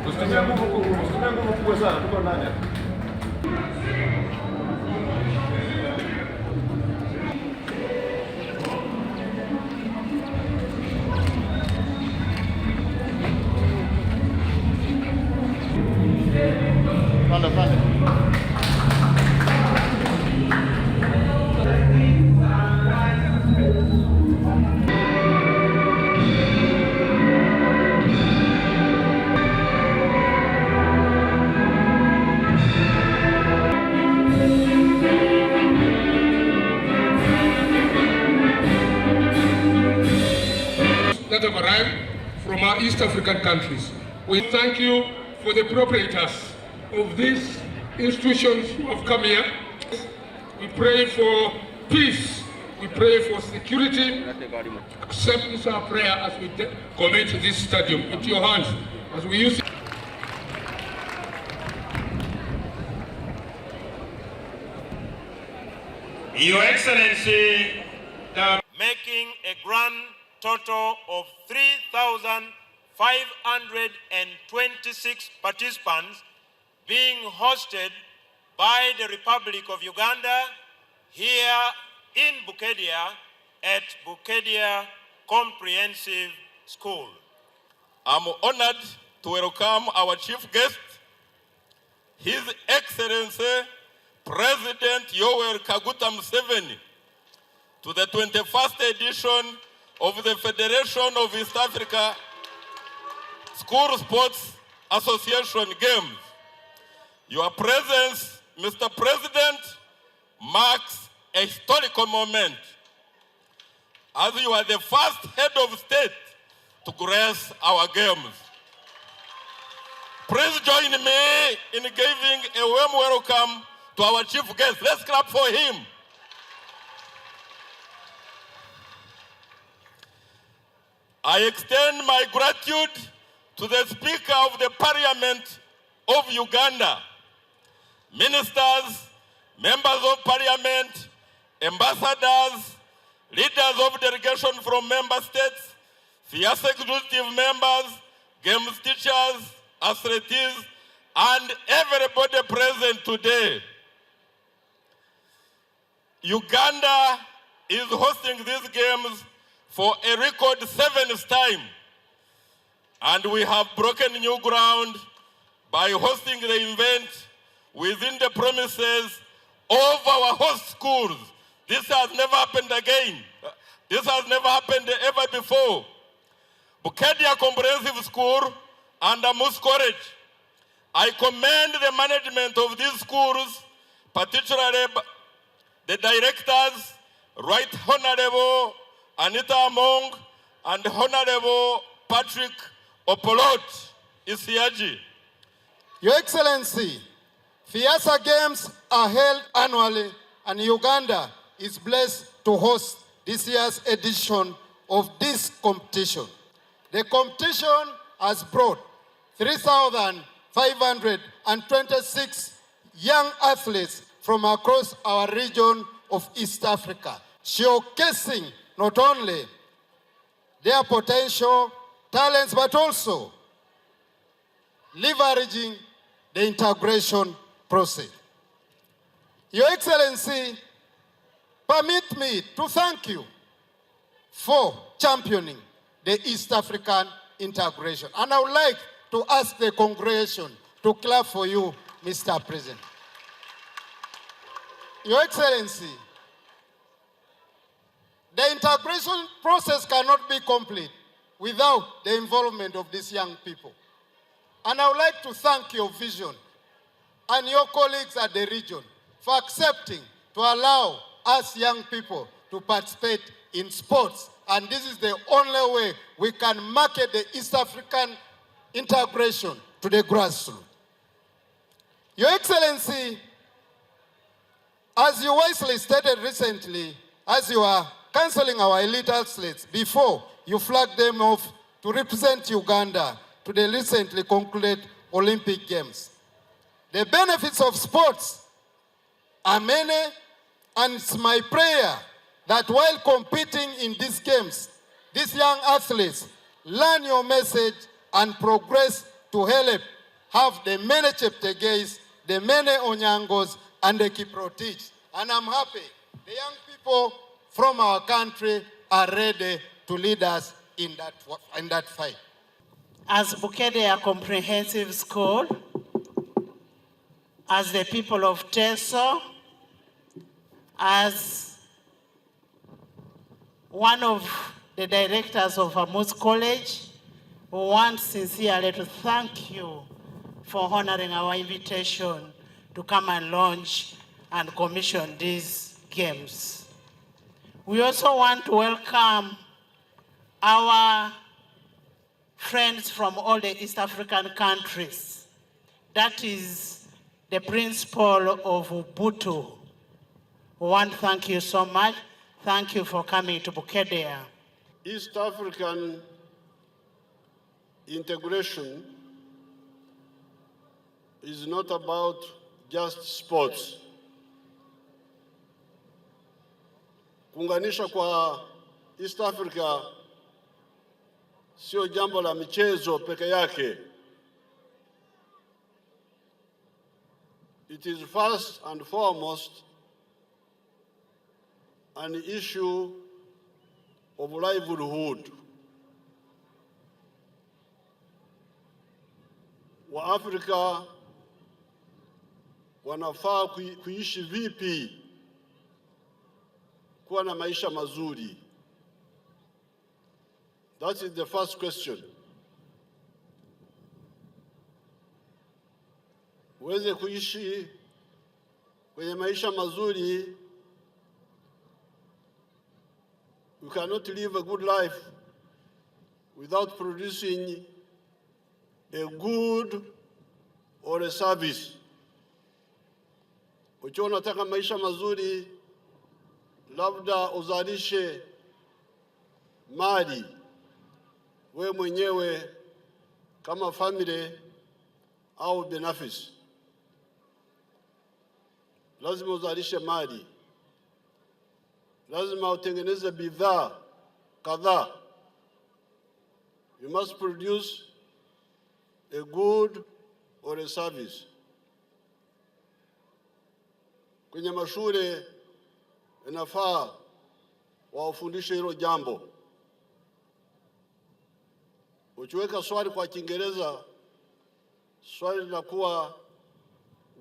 Usitumie nguvu kubwa sana, tuko ndani. That have arrived from our East African countries. We thank you for the proprietors of these institutions who have come here. We pray for peace. We pray for security. Accept this our prayer as we commit this stadium into your hands as we use it. Your Excellency, making a grand total of 3,526 participants being hosted by the Republic of Uganda here in Bukedea at Bukedea Comprehensive School. I'm honored to welcome our chief guest, His Excellency President Yoweri Kaguta Museveni, to the 21st edition of the Federation of East Africa School Sports Association Games. Your presence, Mr. President, marks a historical moment as you are the first head of state to grace our games. Please join me in giving a warm welcome to our chief guest. Let's clap for him. I extend my gratitude to the Speaker of the Parliament of Uganda, ministers, members of Parliament, ambassadors, leaders of delegation from member states, FEASSA executive members, games teachers, athletes, and everybody present today. Uganda is hosting these games for a record 7th time. And we have broken new ground by hosting the event within the premises of our host schools. This has never happened again. This has never happened ever before. Bukedea Comprehensive School and AMUS College. I commend the management of these schools, particularly the directors, Right Honorable Anita and Honorable Patrick Opolot Isiaji. Your Excellency, FEASSA Games are held annually and Uganda is blessed to host this year's edition of this competition. The competition has brought 3,526 young athletes from across our region of East Africa, showcasing not only their potential, talents, but also leveraging the integration process. Your Excellency, permit me to thank you for championing the East African integration. And I would like to ask the congregation to clap for you, Mr. President. Your Excellency, the integration process cannot be complete without the involvement of these young people. And I would like to thank your vision and your colleagues at the region for accepting to allow us young people to participate in sports. And this is the only way we can market the East African integration to the grassroots. Your Excellency, as you wisely stated recently, as you are cancelling our elite athletes before you flag them off to represent Uganda to the recently concluded Olympic Games. The benefits of sports are many, and it's my prayer that while competing in these games, these young athletes learn your message and progress to help have the many Cheptegeis, the many Onyangos, and the Kiprotich. And I'm happy the young people from our country are ready to lead us in that fight. As Bukedea Comprehensive School, as the people of Teso, as one of the directors of AMUS College, we want sincerely to thank you for honoring our invitation to come and launch and commission these games. We also want to welcome our friends from all the East African countries. That is the principle of Ubuntu. We want to thank you so much. Thank you for coming to Bukedea. East African integration is not about just sports. Kuunganisha kwa East Africa sio jambo la michezo peke yake. It is first and foremost an issue of livelihood. Waafrika wanafaa kuishi vipi kuwa na maisha mazuri? That is the first question. Uweze kuishi kwenye maisha mazuri, you cannot live a good life without producing a good or a service. Ukiwa unataka maisha mazuri, labda uzalishe mali we mwenyewe kama family au binafsi. Lazima uzalishe mali, lazima utengeneze bidhaa kadhaa. You must produce a good or a service. Kwenye mashule inafaa wafundishe hilo jambo. Ukiweka swali kwa Kiingereza, swali linakuwa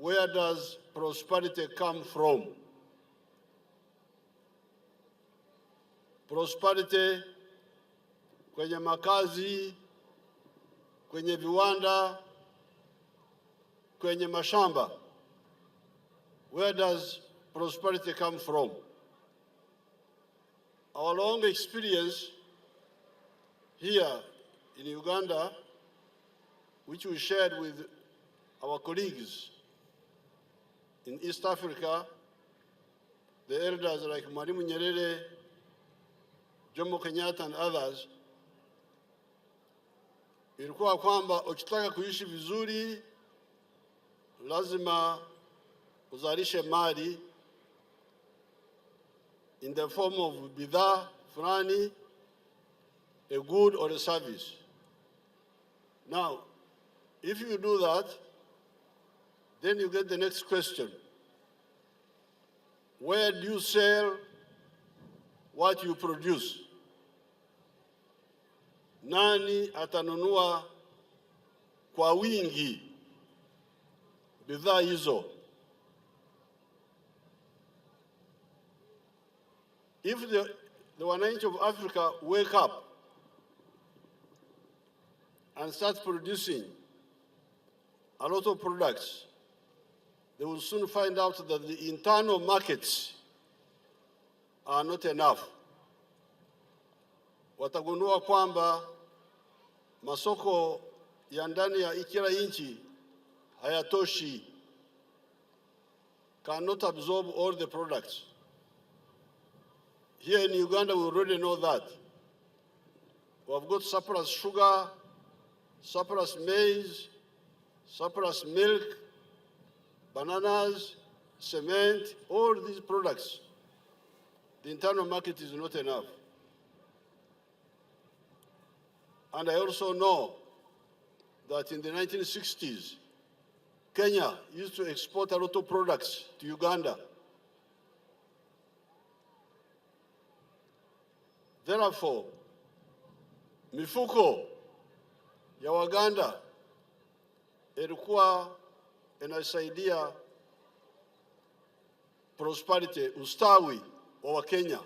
where does prosperity come from? Prosperity kwenye makazi, kwenye viwanda, kwenye mashamba. Where does prosperity come from? Our long experience here in Uganda, which we shared with our colleagues in East Africa, the elders like Mwalimu Nyerere, Jomo Kenyatta and others, ilikuwa kwamba ukitaka kuishi vizuri lazima uzalishe mali in the form of bidhaa fulani, a good or a service. Now, if you do that, then you get the next question. Where do you sell what you produce? Nani atanunua kwa wingi bidhaa hizo? If the wananchi of Africa wake up and start producing a lot of products, they will soon find out that the internal markets are not enough. Watagundua kwamba masoko ya ndani ya kila nchi hayatoshi, cannot absorb all the products. Here in Uganda, we already know that. We have got surplus sugar, surplus maize, surplus milk, bananas, cement, all these products, the internal market is not enough. And I also know that in the 1960s, Kenya used to export a lot of products to Uganda. Therefore, mifuko ya Waganda ilikuwa inasaidia prosperity, ustawi wa Wakenya.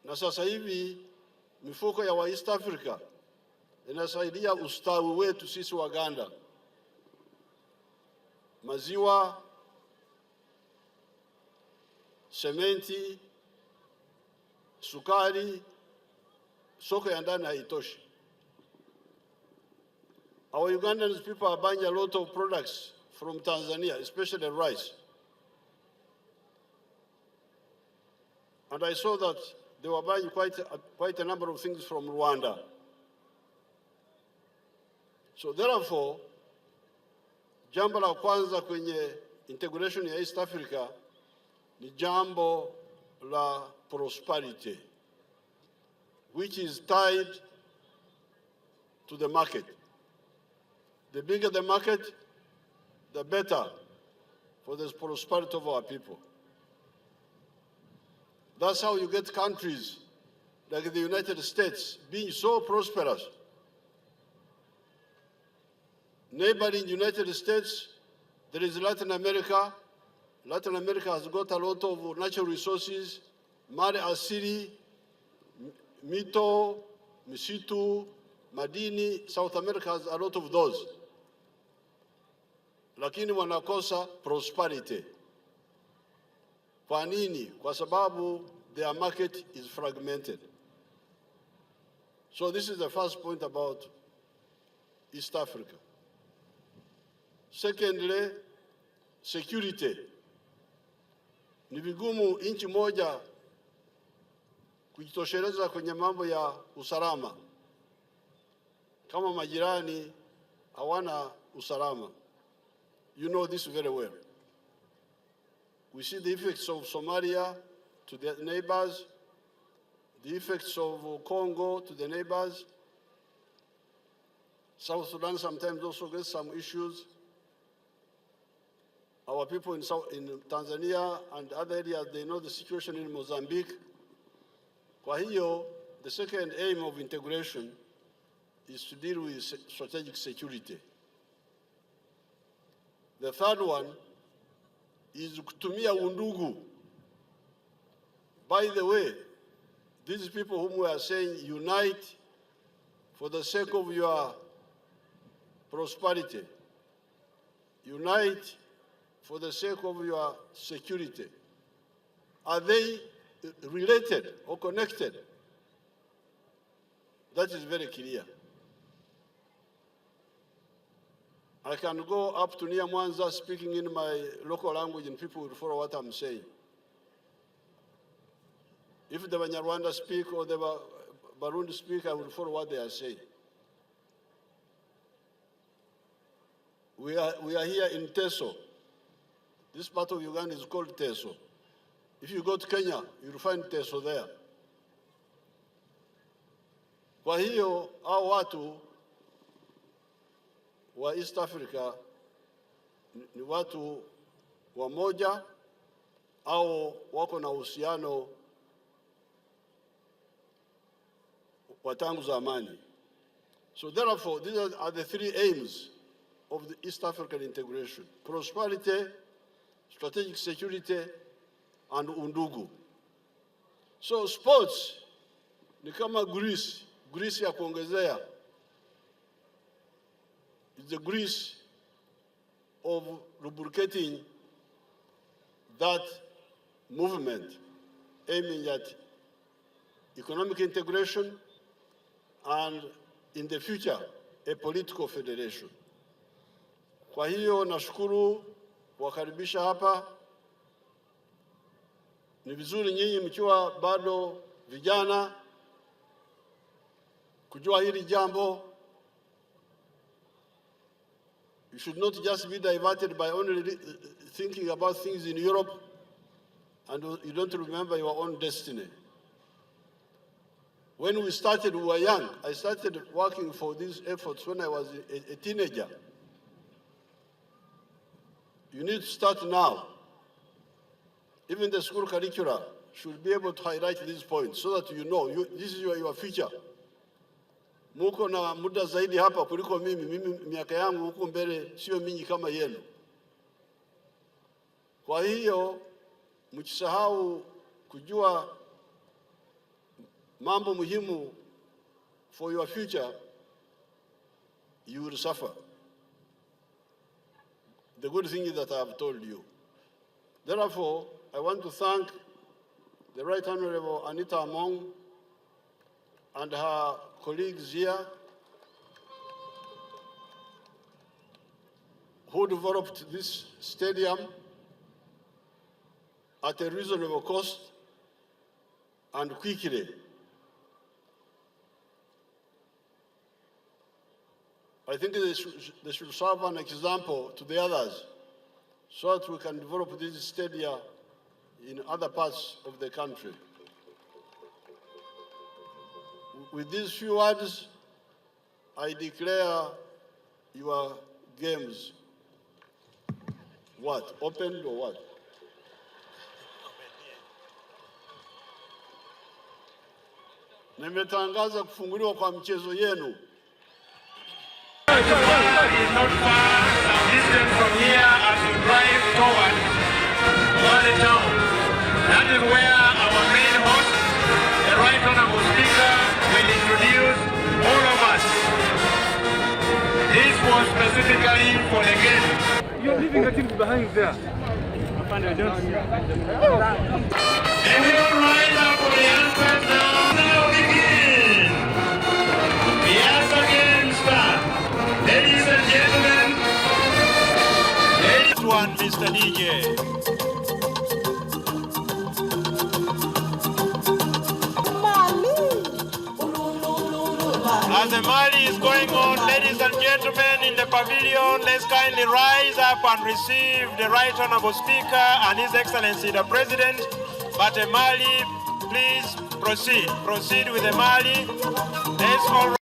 Na sasa hivi mifuko ya East Africa inasaidia ustawi wetu sisi Waganda. Maziwa, sementi, sukari, soko ya ndani haitoshi. Our Ugandan people are buying a lot of products from Tanzania, especially rice. And I saw that they were buying quite a number of things from Rwanda. So therefore, jambo la kwanza kwenye integration ya East Africa ni jambo la prosperity, which is tied to the market. The bigger the market, the better for the prosperity of our people. That's how you get countries like the United States being so prosperous. Neighboring United States, there is Latin America. Latin America has got a lot of natural resources, mali asili, mito, misitu, madini. South America has a lot of those. Lakini wanakosa prosperity. Kwa nini? Kwa sababu their market is fragmented. So this is the first point about East Africa. Secondly, security. Ni vigumu nchi moja kujitosheleza kwenye mambo ya usalama kama majirani hawana usalama. You know this very well. We see the effects of Somalia to the neighbors, the effects of Congo to the neighbors. South Sudan sometimes also gets some issues. Our people in Tanzania and other areas, they know the situation in Mozambique. Kwa hiyo, the second aim of integration is to deal with strategic security. The third one is kutumia undugu. By the way, these people whom we are saying unite for the sake of your prosperity, unite for the sake of your security, are they related or connected? That is very clear. I can go up to near Mwanza speaking in my local language and people will follow what I'm saying. If the Banyarwanda speak or the Barundi speak, I will follow what they are saying. We are here in Teso. This part of Uganda is called Teso. If you go to Kenya, you'll find Teso there. Kwa hiyo, hao watu wa East Africa ni watu wamoja au wako na uhusiano wa tangu zamani. So therefore, these are the three aims of the East African integration: prosperity, strategic security, and undugu. So sports ni kama grease ya kuongezea. It's the grease of lubricating that movement, aiming at economic integration and in the future a political federation. Kwa hiyo nashukuru kuwakaribisha hapa. Ni vizuri nyinyi mkiwa bado vijana kujua hili jambo. You should not just be diverted by only thinking about things in Europe and you don't remember your own destiny. When we started, we were young. I started working for these efforts when I was a teenager. You need to start now. Even the school curricula should be able to highlight these points so that you know this is your future. Muko na muda zaidi hapa kuliko mimi miaka yangu huko mbele sio mingi kama yenu. Kwa hiyo msisahau kujua mambo muhimu for your future, you will suffer. The good thing is that I have told you. Therefore, I want to thank the Right Honorable Anita and her colleagues here who developed this stadium at a reasonable cost and quickly. I think they should serve an example to the others so that we can develop this stadium in other parts of the country. With these few words, I declare your games what? Opened or what? Nimetangaza kufunguliwa kwa mchezo yenu. Is not far distance from here as you drive toward the town. That is where our main host, the Right Honorable Speaker, will introduce all of us. This was specifically for the game. You're leaving the team behind there. They will rise up for the answers now. Now begin. FEASSA game start. Ladies and gentlemen, ladies one, Mr. DJ. As the Mali is going on, ladies and gentlemen in the pavilion, let's kindly rise up and receive the Right Honorable Speaker and His Excellency the President. But Mali, please proceed with the Mali. Let's all